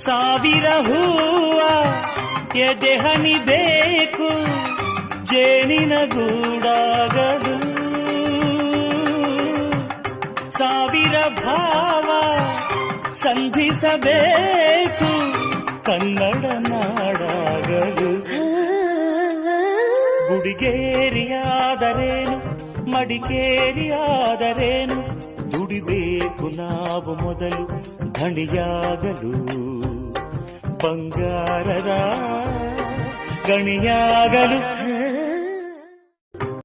ಸಾವಿರ ಹೂವ ಎದೆಹನಿ ಬೇಕು ಜೇನಿನ ಗೂಡಾಗಲು. ಸಾವಿರ ಭಾವ ಸಂಧಿಸಬೇಕು ಕನ್ನಡ ನಾಡಾಗಲು. ಗುಡಿಗೇರಿಯಾದರೇನು ಮಡಿಕೇರಿಯಾದರೇನು, ದುಡಿಬೇಕು ನಾವು ಮೊದಲು ಧಣಿಯಾಗಲು. ಬಂಗಾರದ ಗಣಿಯಾಗಲು.